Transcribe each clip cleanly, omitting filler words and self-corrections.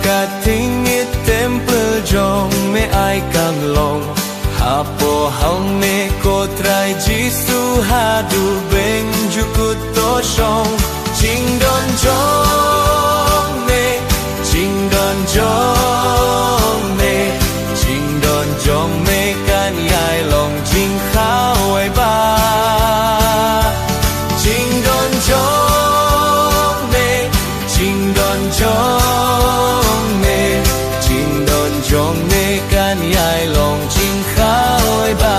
kat tingit temple jong me ai kang long hapo hong me ko trai jisu hadu beng jukut to shong ching don jong me ching don jong me ching don jong me kan yai long ching khao ai ba ching don jong me ching don jong me ching don jong me kan yai long ching khao ai ba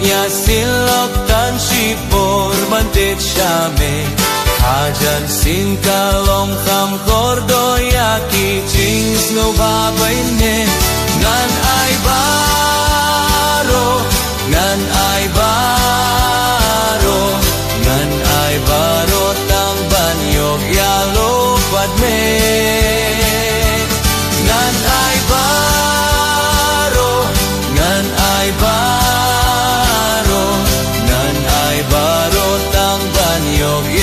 ya silok tan shipor bantet shame hajan sin kalong kham gordo ya ki ching snow babay ne ngan ai baro ngan ai baro ngan ai baro tang banyok ya lo pat me ngan ai baro ngan ai baro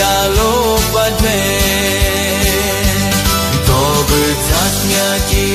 Yalo padme to bertatnya ki